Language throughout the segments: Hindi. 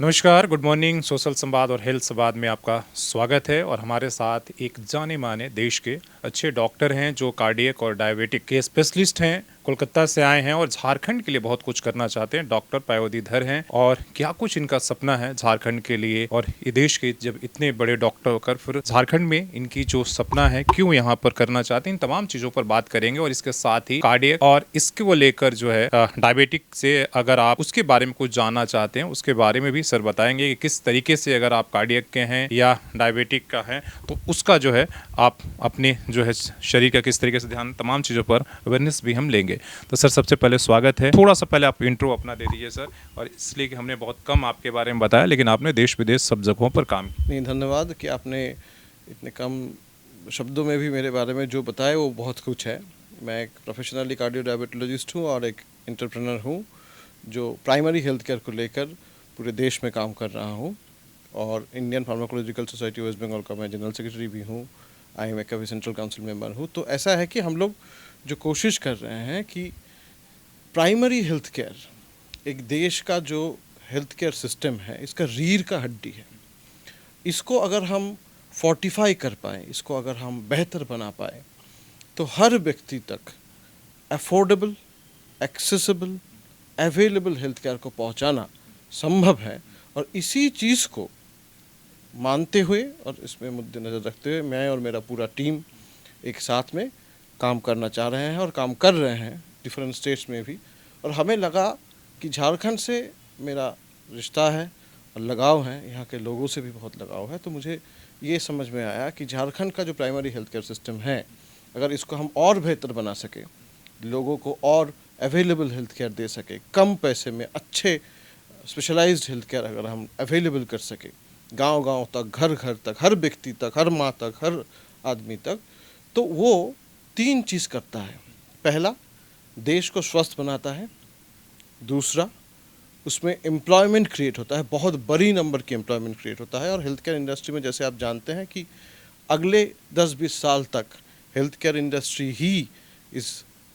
नमस्कार, गुड मॉर्निंग। सोशल संवाद और हेल्थ संवाद में आपका स्वागत है। और हमारे साथ एक जाने माने देश के अच्छे डॉक्टर हैं जो कार्डियक और डायबिटिक के स्पेशलिस्ट हैं, कोलकाता से आए हैं और झारखंड के लिए बहुत कुछ करना चाहते हैं। डॉक्टर पयोधीधर हैं और क्या कुछ इनका सपना है झारखंड के लिए, और ये देश के जब इतने बड़े डॉक्टर होकर फिर झारखंड में इनकी जो सपना है क्यों यहाँ पर करना चाहते हैं, इन तमाम चीज़ों पर बात करेंगे। और इसके साथ ही कार्डियक और इसके वो लेकर जो है डायबिटिक से अगर आप उसके बारे में कुछ जानना चाहते हैं उसके बारे में भी सर बताएंगे कि किस तरीके से अगर आप कार्डियक के हैं या डायबिटिक का है तो उसका जो है आप अपने जो है शरीर का किस तरीके से ध्यान, तमाम चीज़ों पर अवेयरनेस भी हम लेंगे। तो सर सबसे पहले स्वागत है। थोड़ा सा पहले आप इंट्रो अपना दे दीजिए सर, और इसलिए कि हमने बहुत कम आपके बारे में बताया लेकिन आपने देश विदेश सब जगहों पर काम किया। नहीं, धन्यवाद कि आपने इतने कम शब्दों में भी मेरे बारे में जो बताया वो बहुत कुछ है। मैं एक प्रोफेशनली कार्डियो डायबिटोलॉजिस्ट हूँ और एक एंटरप्रेन्योर हूँ जो प्राइमरी हेल्थ केयर को लेकर पूरे देश में काम कर रहा हूँ। और Indian pharmacological society West Bengal का मैं जनरल सेक्रेटरी भी हूँ। IMA का भी सेंट्रल काउंसिल मेंबर हूँ। तो ऐसा है कि हम लोग जो कोशिश कर रहे हैं कि प्राइमरी हेल्थ केयर एक देश का जो हेल्थ केयर सिस्टम है इसका रीढ़ का हड्डी है। इसको अगर हम फोर्टिफाई कर पाएँ, इसको अगर हम बेहतर बना पाए तो हर व्यक्ति तक affordable, accessible, available health care को पहुंचाना संभव है। और इसी चीज़ को मानते हुए और इसमें मद्देनज़र रखते हुए मैं और मेरा पूरा टीम एक साथ में काम करना चाह रहे हैं और काम कर रहे हैं डिफरेंट स्टेट्स में भी। और हमें लगा कि झारखंड से मेरा रिश्ता है और लगाव है, यहाँ के लोगों से भी बहुत लगाव है। तो मुझे ये समझ में आया कि झारखंड का जो प्राइमरी हेल्थ केयर सिस्टम है, अगर इसको हम और बेहतर बना सके, लोगों को और अवेलेबल हेल्थ केयर दे सके, कम पैसे में अच्छे स्पेशलाइज्ड हेल्थ केयर अगर हम अवेलेबल कर सके, गांव-गांव तक, घर-घर तक, हर व्यक्ति तक, हर माँ तक, हर आदमी तक, तो वो 3 चीज़ करता है। पहला, देश को स्वस्थ बनाता है। दूसरा, उसमें एम्प्लॉयमेंट क्रिएट होता है, बहुत बड़ी नंबर की एम्प्लॉयमेंट क्रिएट होता है। और हेल्थ केयर इंडस्ट्री में जैसे आप जानते हैं कि अगले 10-20 साल तक हेल्थ केयर इंडस्ट्री ही इस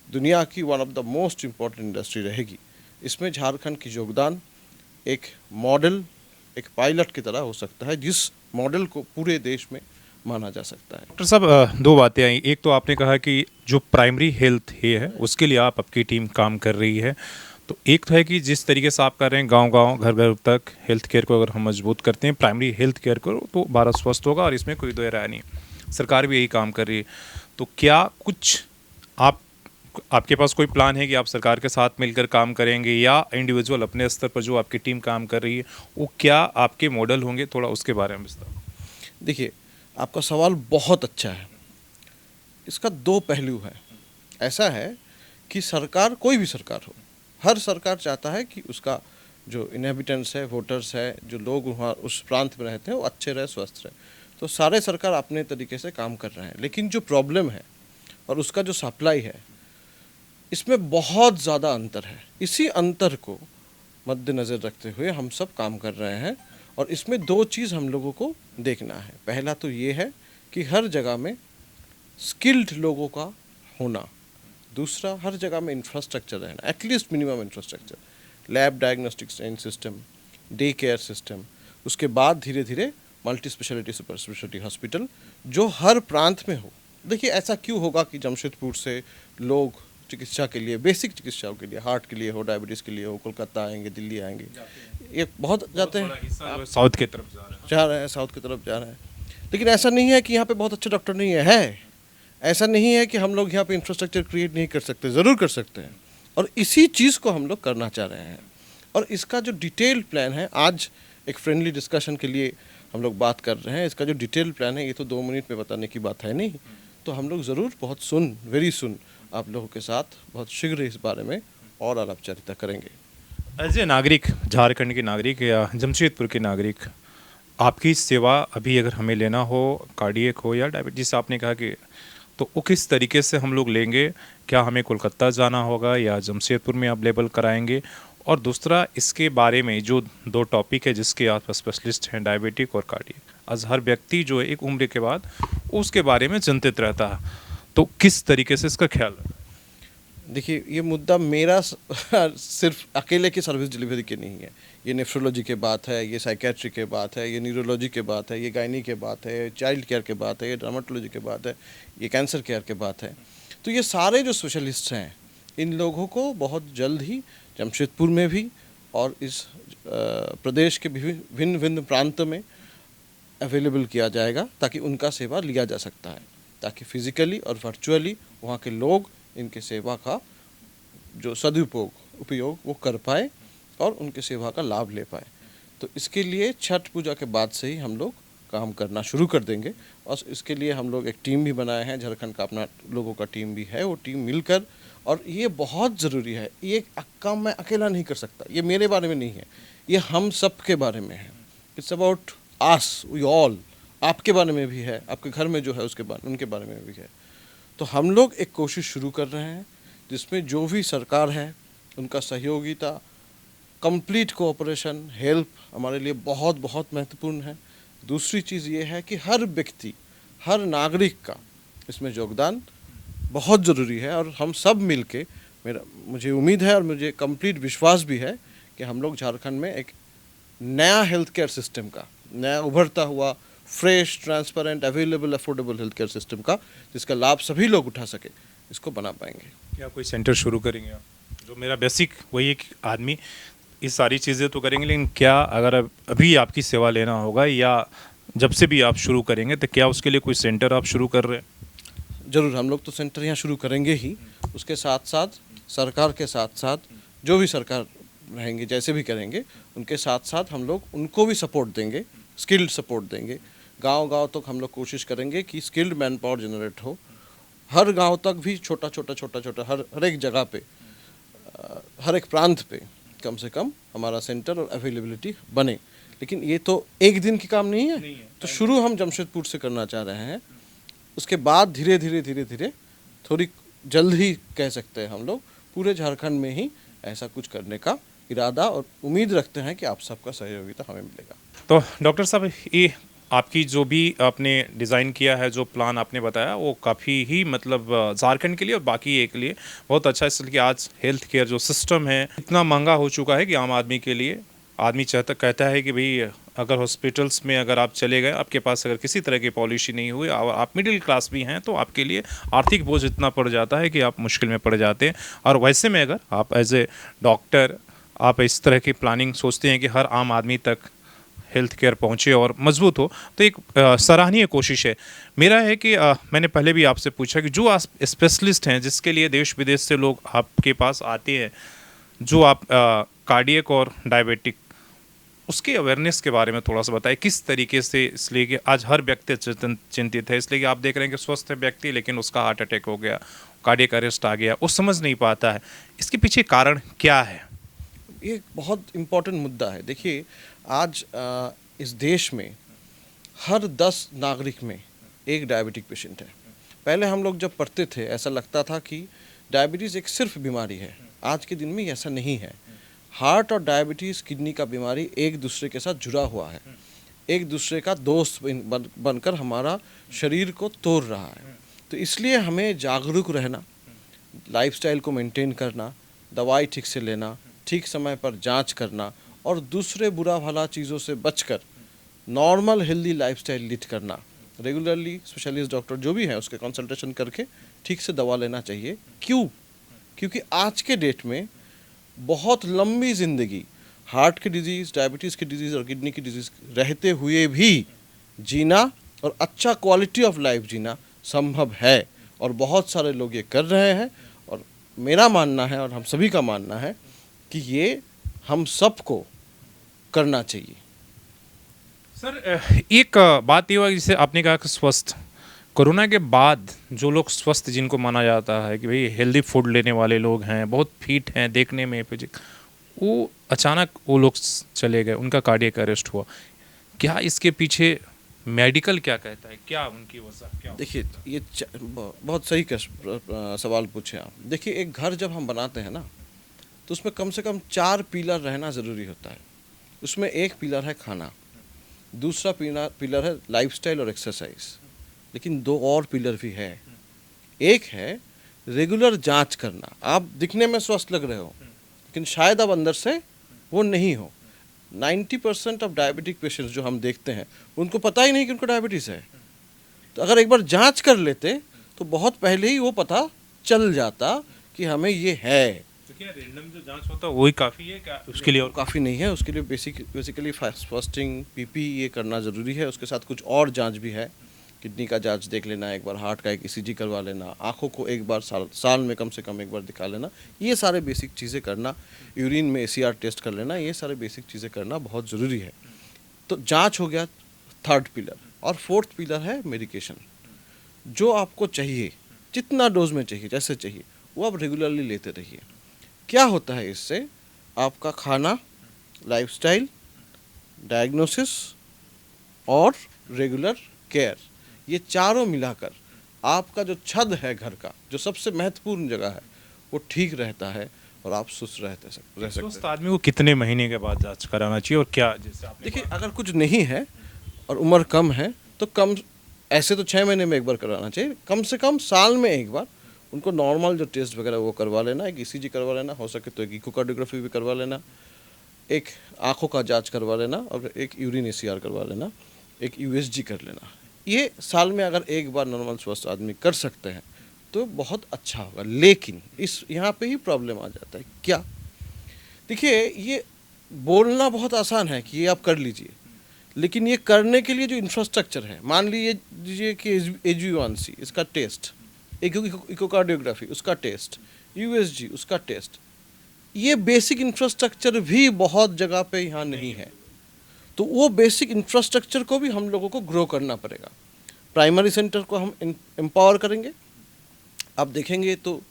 दुनिया की one of the most important industry रहेगी। इसमें झारखंड की योगदान एक मॉडल, एक पायलट की तरह हो सकता है, जिस मॉडल को पूरे देश में माना जा सकता है। डॉक्टर साहब, दो बातें आई। एक तो आपने कहा कि जो प्राइमरी हेल्थ है उसके लिए आप आपकी टीम काम कर रही है। तो एक तो है कि जिस तरीके से आप कर रहे हैं गांव-गांव, घर-घर तक हेल्थ केयर को अगर हम मजबूत करते हैं, प्राइमरी हेल्थ केयर को, तो भारत स्वस्थ होगा और इसमें कोई दो राय नहीं। सरकार भी यही काम कर रही है। तो क्या कुछ आपके पास कोई प्लान है कि आप सरकार के साथ मिलकर काम करेंगे या इंडिविजुअल अपने स्तर पर जो आपकी टीम काम कर रही है वो क्या आपके मॉडल होंगे? थोड़ा उसके बारे में विस्तार। देखिए, आपका सवाल बहुत अच्छा है। इसका 2 पहलू है। ऐसा है कि सरकार, कोई भी सरकार हो, हर सरकार चाहता है कि उसका जो इनहेबिटेंट्स है, वोटर्स है, जो लोग वहाँ उस प्रांत में रहते हैं वो अच्छे रहे, स्वस्थ रहे। तो सारे सरकार अपने तरीके से काम कर रहे हैं। लेकिन जो प्रॉब्लम है और उसका जो सप्लाई है, इसमें बहुत ज़्यादा अंतर है। इसी अंतर को मद्देनज़र रखते हुए हम सब काम कर रहे हैं। और इसमें 2 चीज़ हम लोगों को देखना है। पहला तो ये है कि हर जगह में स्किल्ड लोगों का होना। दूसरा, हर जगह में इंफ्रास्ट्रक्चर रहना, at least minimum infrastructure, lab, diagnostic system, day care system. उसके बाद धीरे धीरे multi speciality, super speciality hospital जो हर प्रांत में हो। देखिए, ऐसा क्यों होगा कि जमशेदपुर से लोग चिकित्सा के लिए, बेसिक चिकित्साओं के लिए, हार्ट के लिए हो, डायबिटीज़ के लिए हो, कोलकाता आएंगे, दिल्ली आएंगे, ये बहुत जाते हैं, साउथ की तरफ जा रहे हैं, साउथ की तरफ जा रहे हैं। लेकिन ऐसा नहीं है कि यहाँ पे बहुत अच्छे डॉक्टर नहीं है। ऐसा नहीं है कि हम लोग यहाँ पे इंफ्रास्ट्रक्चर क्रिएट नहीं कर सकते, ज़रूर कर सकते हैं। और इसी चीज़ को हम लोग करना चाह रहे हैं। और इसका जो डिटेल प्लान है, आज एक फ्रेंडली डिस्कशन के लिए हम लोग बात कर रहे हैं। इसका जो डिटेल प्लान है ये तो 2 मिनट में बताने की बात है नहीं। तो हम लोग ज़रूर बहुत वेरी सुन आप लोगों के साथ बहुत शीघ्र इस बारे में और अलापचारिता करेंगे। एज ए नागरिक, झारखंड के नागरिक या जमशेदपुर के नागरिक, आपकी सेवा अभी अगर हमें लेना हो, कार्डियक हो या डायबिटीज, जिसे आपने कहा कि, तो वो किस तरीके से हम लोग लेंगे? क्या हमें कोलकाता जाना होगा या जमशेदपुर में अवेलेबल कराएंगे? और दूसरा, इसके बारे में जो 2 टॉपिक है जिसके आप स्पेशलिस्ट हैं, डायबिटिक और कार्डियक, आज हर व्यक्ति जो है एक उम्र के बाद उसके बारे में चिंतित रहता है, तो किस तरीके से इसका ख्याल रखें? देखिए, ये मुद्दा मेरा सिर्फ अकेले की सर्विस डिलीवरी की नहीं है। ये नेफ्रोलॉजी के बात है, ये साइकेट्री के बात है, ये न्यूरोलॉजी के बात है, ये गायनी के बात है, चाइल्ड केयर के बात है, ये डर्मेटोलॉजी के बात है, ये कैंसर केयर के बात है। तो ये सारे जो स्पेशलिस्ट हैं, इन लोगों को बहुत जल्द ही जमशेदपुर में भी और इस प्रदेश के भिन्न भिन्न प्रांत में अवेलेबल किया जाएगा, ताकि उनका सेवा लिया जा सकता है, ताकि फिजिकली और वर्चुअली वहाँ के लोग इनके सेवा का जो उपयोग वो कर पाए और उनके सेवा का लाभ ले पाए। तो इसके लिए छठ पूजा के बाद से ही हम लोग काम करना शुरू कर देंगे और इसके लिए हम लोग एक टीम भी बनाए हैं। झारखंड का अपना लोगों का टीम भी है, वो टीम मिलकर, और ये बहुत ज़रूरी है, ये काम मैं अकेला नहीं कर सकता, ये मेरे बारे में नहीं है, ये हम सब के बारे में है। It's about us we all. आपके बारे में भी है, आपके घर में जो है उनके बारे में भी है। तो हम लोग एक कोशिश शुरू कर रहे हैं जिसमें जो भी सरकार है उनका सहयोगिता, कंप्लीट कोऑपरेशन, हेल्प हमारे लिए बहुत बहुत महत्वपूर्ण है। दूसरी चीज़ ये है कि हर व्यक्ति, हर नागरिक का इसमें योगदान बहुत ज़रूरी है, और हम सब मिलके, मुझे उम्मीद है और मुझे कंप्लीट विश्वास भी है कि हम लोग झारखंड में एक नया हेल्थ केयर सिस्टम का, नया उभरता हुआ fresh, transparent, available, affordable health care system का, जिसका लाभ सभी लोग उठा सके, इसको बना पाएंगे। क्या कोई सेंटर शुरू करेंगे आप? जो मेरा बेसिक वही है कि आदमी ये सारी चीज़ें तो करेंगे, लेकिन क्या अगर अभी आपकी सेवा लेना होगा या जब से भी आप शुरू करेंगे, तो क्या उसके लिए कोई सेंटर आप शुरू कर रहे हैं? ज़रूर, हम लोग तो सेंटर यहाँ शुरू करेंगे ही। उसके साथ साथ सरकार के साथ साथ जो भी सरकार रहेंगे, जैसे भी करेंगे, उनके साथ साथ हम लोग उनको भी सपोर्ट देंगे, स्किल्ड सपोर्ट देंगे। गांव-गांव तक हम लोग कोशिश करेंगे कि स्किल्ड मैन पावर जनरेट हो। हर गांव तक भी छोटा हर एक जगह पे, हर एक प्रांत पे कम से कम हमारा सेंटर और अवेलेबिलिटी बने। लेकिन ये तो एक दिन की काम नहीं है, तो शुरू हम जमशेदपुर से करना चाह रहे हैं। उसके बाद धीरे धीरे थोड़ी जल्द ही कह सकते हैं हम लोग पूरे झारखंड में ही ऐसा कुछ करने का इरादा और उम्मीद रखते हैं कि आप सबका सहयोगिता हमें मिलेगा। तो डॉक्टर साहब, ये आपकी जो भी आपने डिज़ाइन किया है, जो प्लान आपने बताया, वो काफ़ी ही मतलब झारखंड के लिए और बाकी एक के लिए बहुत अच्छा है, इसलिए कि आज हेल्थ केयर जो सिस्टम है इतना महंगा हो चुका है कि आम आदमी के लिए, आदमी कहता है कि भाई अगर हॉस्पिटल्स में अगर आप चले गए, आपके पास अगर किसी तरह की पॉलिसी नहीं हुई और आप मिडिल क्लास भी हैं, तो आपके लिए आर्थिक बोझ इतना पड़ जाता है कि आप मुश्किल में पड़ जाते हैं। और वैसे में अगर आप एज ए डॉक्टर आप इस तरह की प्लानिंग सोचते हैं कि हर आम आदमी तक हेल्थ केयर पहुँचे और मजबूत हो, तो एक सराहनीय कोशिश है। मेरा है कि मैंने पहले भी आपसे पूछा कि जो आप स्पेशलिस्ट हैं, जिसके लिए देश विदेश से लोग आपके पास आते हैं, जो आप कार्डियक और डायबिटिक, उसके अवेयरनेस के बारे में थोड़ा सा बताएं किस तरीके से, इसलिए कि आज हर व्यक्ति चिंतित है, इसलिए कि आप देख रहे हैं कि स्वस्थ है व्यक्ति लेकिन उसका हार्ट अटैक हो गया, कार्डियक अरेस्ट आ गया, वो समझ नहीं पाता है। इसके पीछे कारण क्या है? ये बहुत इम्पोर्टेंट मुद्दा है। देखिए, आज इस देश में हर 10 नागरिक में एक डायबिटिक पेशेंट है। पहले हम लोग जब पढ़ते थे ऐसा लगता था कि डायबिटीज़ एक सिर्फ बीमारी है। आज के दिन में ऐसा नहीं है। हार्ट और डायबिटीज़, किडनी का बीमारी एक दूसरे के साथ जुड़ा हुआ है, एक दूसरे का दोस्त बनकर हमारा शरीर को तोड़ रहा है। तो इसलिए हमें जागरूक रहना, लाइफस्टाइल को मेंटेन करना, दवाई ठीक से लेना, ठीक समय पर जांच करना और दूसरे बुरा भला चीज़ों से बचकर नॉर्मल हेल्दी लाइफस्टाइल लीड करना, रेगुलरली स्पेशलिस्ट डॉक्टर जो भी है उसके कंसल्टेशन करके ठीक से दवा लेना चाहिए। क्योंकि आज के डेट में बहुत लंबी ज़िंदगी हार्ट की डिजीज़, डायबिटीज़ की डिजीज़ और किडनी की डिजीज़ रहते हुए भी जीना और अच्छा क्वालिटी ऑफ लाइफ जीना संभव है, और बहुत सारे लोग ये कर रहे हैं। और मेरा मानना है और हम सभी का मानना है कि ये हम सबको करना चाहिए। सर, एक बात ये हुआ, जैसे आपने कहा कि स्वस्थ, कोरोना के बाद जो लोग स्वस्थ जिनको माना जाता है कि भाई हेल्दी फूड लेने वाले लोग हैं, बहुत फिट हैं देखने में, वो अचानक वो लोग चले गए, उनका कार्डियक अरेस्ट हुआ। क्या इसके पीछे मेडिकल क्या कहता है, क्या उनकी वजह क्या? देखिए, ये बहुत सही सवाल पूछे आप। देखिए, एक घर जब हम बनाते हैं ना, तो उसमें कम से कम 4 पिलर रहना ज़रूरी होता है। उसमें एक पिलर है खाना, दूसरा पिलर है लाइफस्टाइल और एक्सरसाइज, लेकिन 2 और पिलर भी है। एक है रेगुलर जांच करना। आप दिखने में स्वस्थ लग रहे हो लेकिन शायद आप अंदर से वो नहीं हो। 90% ऑफ डायबिटिक पेशेंट्स जो हम देखते हैं उनको पता ही नहीं कि उनको डायबिटीज़ है। तो अगर एक बार जांच कर लेते तो बहुत पहले ही वो पता चल जाता कि हमें ये है। तो क्या रैंडम जो जांच होता है वही काफ़ी है क्या उसके लिए? और काफ़ी नहीं है, उसके लिए बेसिकली फास्टिंग पीपी ये करना ज़रूरी है। उसके साथ कुछ और जांच भी है, किडनी का जांच देख लेना, एक बार हार्ट का एक ईसीजी करवा लेना, आँखों को एक बार साल में कम से कम एक बार दिखा लेना। ये सारे बेसिक चीज़ें करना, यूरिन में ACR टेस्ट कर लेना, ये सारे बेसिक चीज़ें करना बहुत ज़रूरी है। तो जांच हो गया थर्ड पिलर। और फोर्थ पिलर है मेडिकेशन। जो आपको चाहिए, जितना डोज में चाहिए, जैसे चाहिए, वो आप रेगुलरली लेते रहिए। क्या होता है इससे, आपका खाना, लाइफस्टाइल, डायग्नोसिस और रेगुलर केयर, ये चारों मिलाकर आपका जो छद है घर का, जो सबसे महत्वपूर्ण जगह है, वो ठीक रहता है और आप स्वस्थ रह सकते स्वस्थ हैं। आदमी को कितने महीने के बाद जांच कराना चाहिए और क्या, जैसे आपने देखिए, अगर कुछ नहीं है और उम्र कम है तो कम, ऐसे तो 6 महीने में एक बार कराना चाहिए, कम से कम साल में एक बार उनको नॉर्मल जो टेस्ट वगैरह वो करवा लेना, एक ECG करवा लेना, हो सके तो एक इकोकार्डियोग्राफी भी करवा लेना, एक आँखों का जांच करवा लेना और एक यूरिन ACR करवा लेना, एक USG कर लेना। ये साल में अगर एक बार नॉर्मल स्वस्थ आदमी कर सकते हैं तो बहुत अच्छा होगा। लेकिन इस यहाँ पे ही प्रॉब्लम आ जाता है। क्या? देखिए, ये बोलना बहुत आसान है कि ये आप कर लीजिए, लेकिन ये करने के लिए जो इंफ्रास्ट्रक्चर है, मान लीजिए कि HbA1c इसका टेस्ट, इकोकार्डियोग्राफी उसका टेस्ट, USG उसका टेस्ट, ये बेसिक इंफ्रास्ट्रक्चर भी बहुत जगह पे यहाँ नहीं है। तो वो बेसिक इंफ्रास्ट्रक्चर को भी हम लोगों को ग्रो करना पड़ेगा। प्राइमरी सेंटर को हम एम्पावर करेंगे। आप देखेंगे तो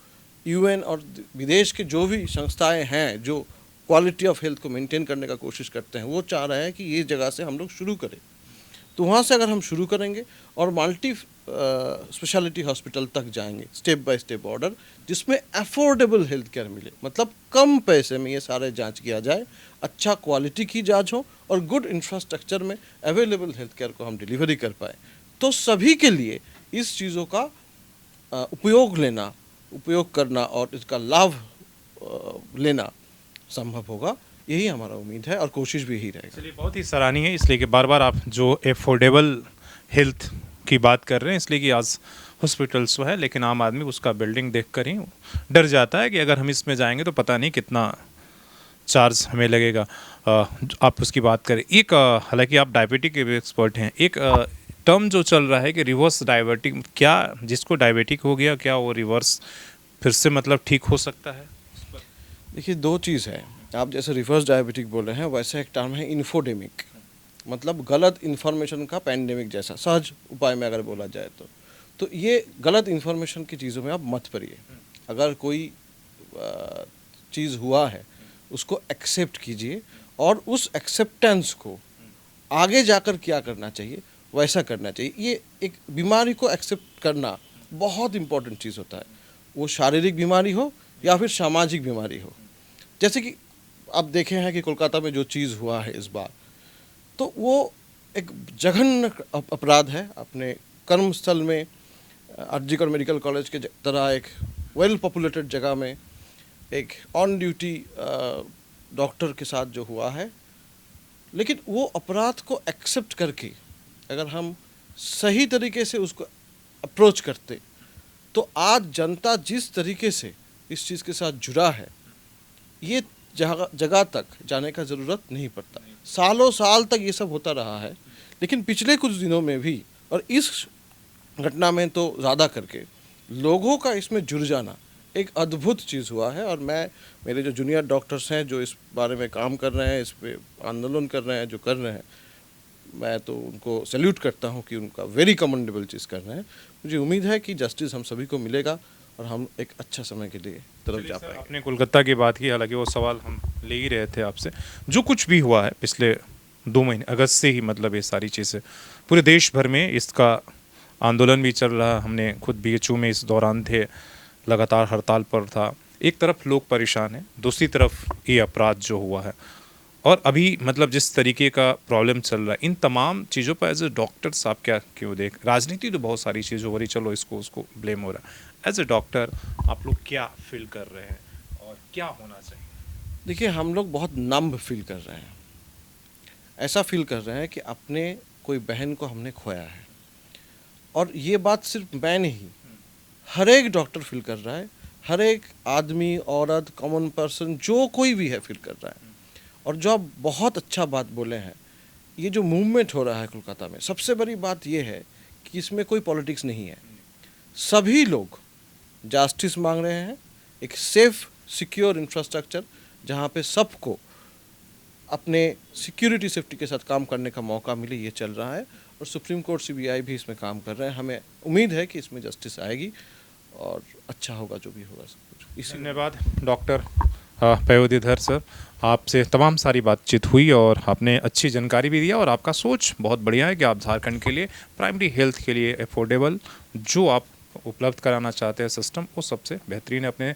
UN और विदेश के जो भी संस्थाएं हैं जो क्वालिटी ऑफ हेल्थ को मेंटेन करने का कोशिश करते हैं, वो चाह रहे हैं कि ये जगह से हम लोग शुरू करें। तो वहाँ से अगर हम शुरू करेंगे और मल्टी स्पेशलिटी हॉस्पिटल तक जाएंगे, स्टेप बाय स्टेप ऑर्डर, जिसमें अफोर्डेबल हेल्थ केयर मिले, मतलब कम पैसे में ये सारे जांच किया जाए, अच्छा क्वालिटी की जांच हो और गुड इंफ्रास्ट्रक्चर में अवेलेबल हेल्थ केयर को हम डिलीवरी कर पाए, तो सभी के लिए इस चीज़ों का उपयोग करना और इसका लाभ लेना संभव होगा। यही हमारा उम्मीद है और कोशिश भी यही रहेगा। चलिए, बहुत ही सराहनीय है, इसलिए कि बार बार आप जो एफोर्डेबल हेल्थ की बात कर रहे हैं, इसलिए कि आज हॉस्पिटल्स तो है लेकिन आम आदमी उसका बिल्डिंग देखकर ही डर जाता है कि अगर हम इसमें जाएंगे तो पता नहीं कितना चार्ज हमें लगेगा। आप उसकी बात करें, एक हालांकि आप डायबिटिक के भी एक्सपर्ट हैं, एक टर्म जो चल रहा है कि रिवर्स डायबिटिक, क्या जिसको डायबिटिक हो गया क्या वो रिवर्स फिर से मतलब ठीक हो सकता है? देखिए, दो चीज़ है। आप जैसे रिवर्स डायबिटिक बोल रहे हैं, वैसे एक टर्म है इन्फोडेमिक, मतलब गलत इन्फॉर्मेशन का पैंडेमिक जैसा, सहज उपाय में अगर बोला जाए तो ये गलत इन्फॉर्मेशन की चीज़ों में आप मत पड़िए। अगर कोई चीज़ हुआ है उसको एक्सेप्ट कीजिए और उस एक्सेप्टेंस को आगे जाकर क्या करना चाहिए वैसा करना चाहिए। ये एक बीमारी को एक्सेप्ट करना बहुत इम्पोर्टेंट चीज़ होता है, वो शारीरिक बीमारी हो या फिर सामाजिक बीमारी हो। जैसे कि आप देखे हैं कि कोलकाता में जो चीज़ हुआ है इस बार, तो वो एक जघन्य अपराध है। अपने कर्मस्थल में आरजीकर मेडिकल कॉलेज के तरह एक वेल पॉपुलेटेड जगह में एक ऑन ड्यूटी डॉक्टर के साथ जो हुआ है, लेकिन वो अपराध को एक्सेप्ट करके अगर हम सही तरीके से उसको अप्रोच करते तो आज जनता जिस तरीके से इस चीज़ के साथ जुड़ा है, ये जगह तक जाने का ज़रूरत नहीं पड़ता। सालों साल तक ये सब होता रहा है, लेकिन पिछले कुछ दिनों में भी और इस घटना में तो ज़्यादा करके लोगों का इसमें जुड़ जाना एक अद्भुत चीज़ हुआ है। और मैं, मेरे जो जूनियर डॉक्टर्स हैं जो इस बारे में काम कर रहे हैं, इस पे आंदोलन कर रहे हैं, जो कर रहे हैं, मैं तो उनको सैल्यूट करता हूं कि उनका वेरी कमेंडेबल चीज़ कर रहे हैं। मुझे उम्मीद है कि जस्टिस हम सभी को मिलेगा और हम एक अच्छा समय के लिए तरफ जा पाएंगे। आपने कोलकाता की बात की, हालांकि वो सवाल हम ले ही रहे थे आपसे। जो कुछ भी हुआ है पिछले 2 महीने, अगस्त से ही मतलब ये सारी चीज़ें पूरे देश भर में इसका आंदोलन भी चल रहा। हमने खुद BHU में इस दौरान थे, लगातार हड़ताल पर था। एक तरफ लोग परेशान हैं, दूसरी तरफ ये अपराध जो हुआ है, और अभी मतलब जिस तरीके का प्रॉब्लम चल रहा है, इन तमाम चीज़ों पर एज ए डॉक्टर्स आप क्या क्यों देख, राजनीति तो बहुत सारी चीज़ हो रही, चलो इसको उसको ब्लेम हो रहा है, एज ए डॉक्टर आप लोग क्या फील कर रहे हैं और क्या होना चाहिए? देखिए, हम लोग बहुत नम्ब फील कर रहे हैं। ऐसा फील कर रहे हैं कि अपने कोई बहन को हमने खोया है। और ये बात सिर्फ मैं नहीं, हर एक डॉक्टर फील कर रहा है, हर एक आदमी, औरत, कॉमन पर्सन, जो कोई भी है फील कर रहा है। और जो आप बहुत अच्छा बात बोले हैं, ये जो मूवमेंट हो रहा है कोलकाता में, सबसे बड़ी बात ये है कि इसमें कोई पॉलिटिक्स नहीं है। सभी लोग जस्टिस मांग रहे हैं, एक सेफ सिक्योर इंफ्रास्ट्रक्चर जहाँ पे सबको अपने सिक्योरिटी सेफ्टी के साथ काम करने का मौका मिले, ये चल रहा है। और सुप्रीम कोर्ट सीबीआई भी इसमें काम कर रहे हैं। हमें उम्मीद है कि इसमें जस्टिस आएगी और अच्छा होगा जो भी होगा सब कुछ। इसी धन्यवाद डॉक्टर पयोधीधर सर, आपसे तमाम सारी बातचीत हुई और आपने अच्छी जानकारी भी दिया और आपका सोच बहुत बढ़िया है कि आप झारखंड के लिए प्राइमरी हेल्थ के लिए अफोर्डेबल जो आप उपलब्ध कराना चाहते हैं सिस्टम, वो सबसे बेहतरीन है। अपने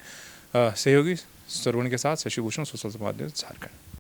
सहयोगी सरुण के साथ शशि भूषण, सोशल समाज न्यूज़, झारखंड।